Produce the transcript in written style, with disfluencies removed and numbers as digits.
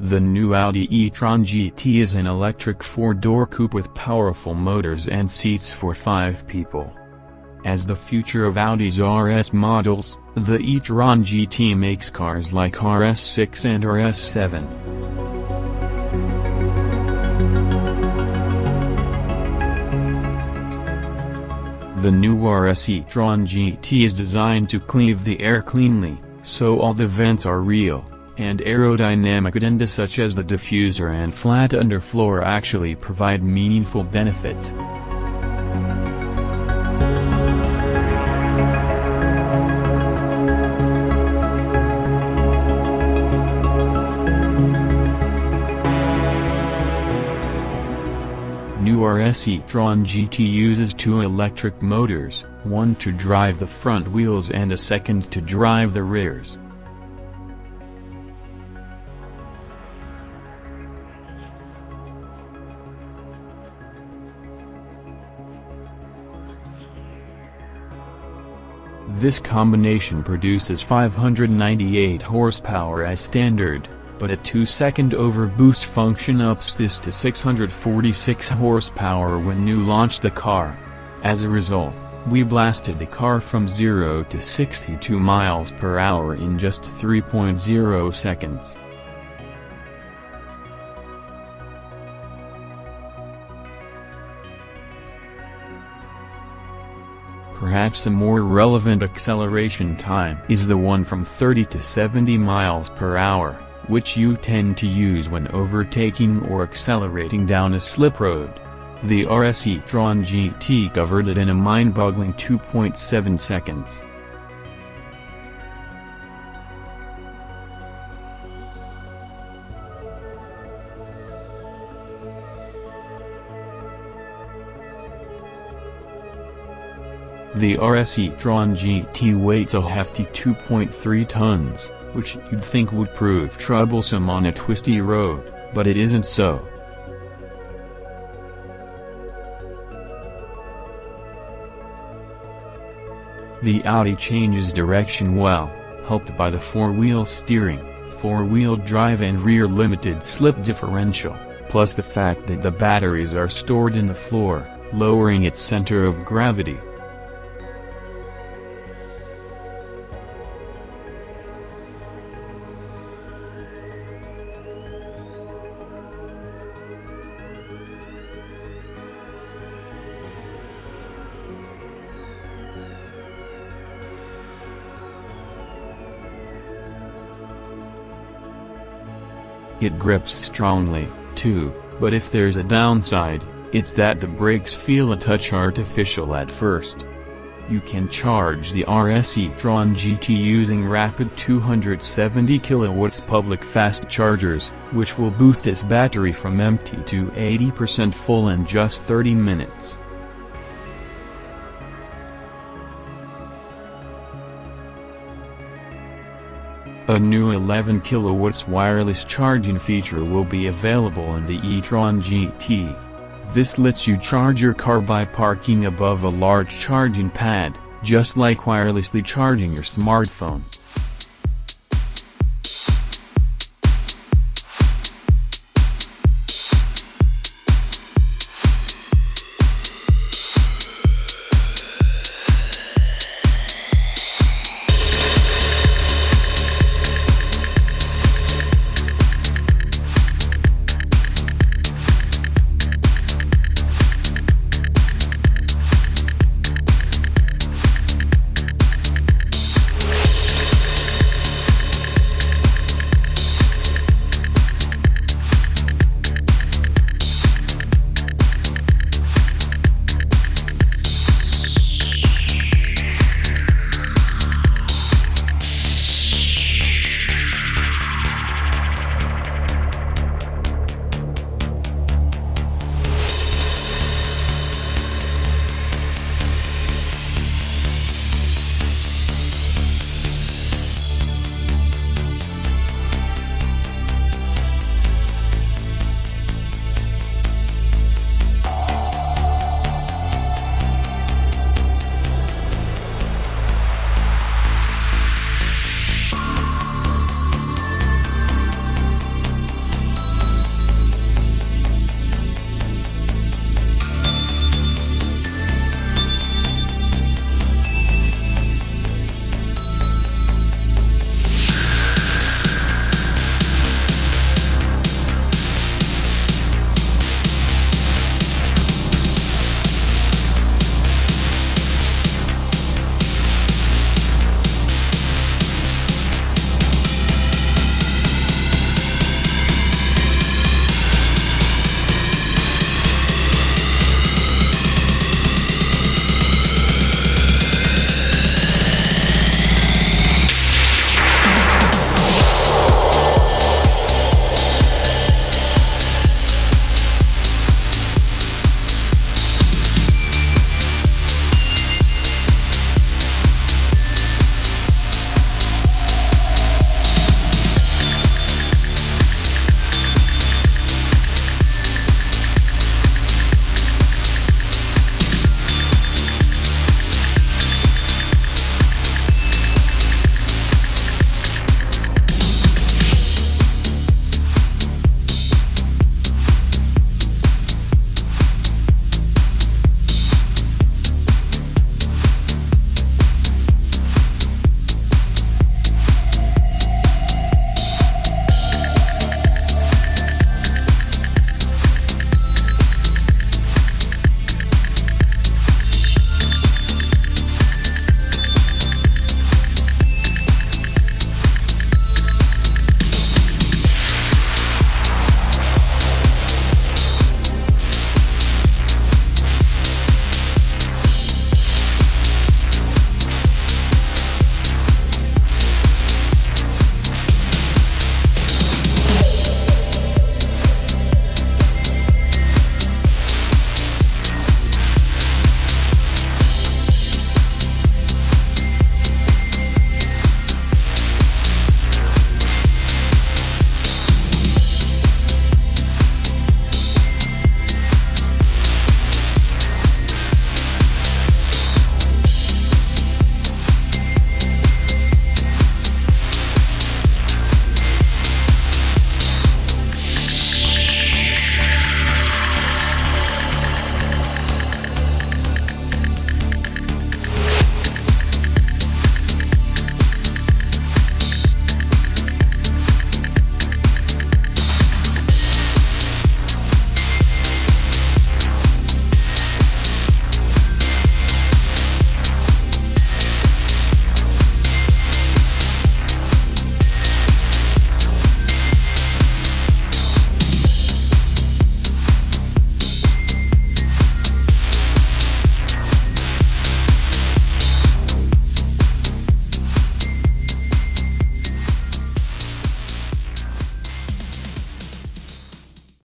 The new Audi e-Tron GT is an electric four-door coupe with powerful motors and seats for 5 people. As the future of Audi's RS models, the e-Tron GT makes cars like RS6 and RS7. The new RS e-Tron GT is designed to cleave the air cleanly, so all the vents are real, and aerodynamic addenda such as the diffuser and flat underfloor actually provide meaningful benefits. New RS e-Tron GT uses 2 electric motors, one to drive the front wheels and a second to drive the rears. This combination produces 598 horsepower as standard, but a 2-second overboost function ups this to 646 horsepower when new launched the car. As a result, we blasted the car from 0 to 62 miles per hour in just 3.0 seconds. Perhaps a more relevant acceleration time is the one from 30 to 70 miles per hour, which you tend to use when overtaking or accelerating down a slip road. The RS e-Tron GT covered it in a mind-boggling 2.7 seconds. The RS e-Tron GT weighs a hefty 2.3 tons, which you'd think would prove troublesome on a twisty road, but it isn't so. The Audi changes direction well, helped by the 4-wheel steering, 4-wheel drive and rear limited slip differential, plus the fact that the batteries are stored in the floor, lowering its center of gravity. It grips strongly, too, but if there's a downside, it's that the brakes feel a touch artificial at first. You can charge the RS e-Tron GT using rapid 270 kW public fast chargers, which will boost its battery from empty to 80% full in just 30 minutes. A new 11 kW wireless charging feature will be available in the e-Tron GT. This lets you charge your car by parking above a large charging pad, just like wirelessly charging your smartphone.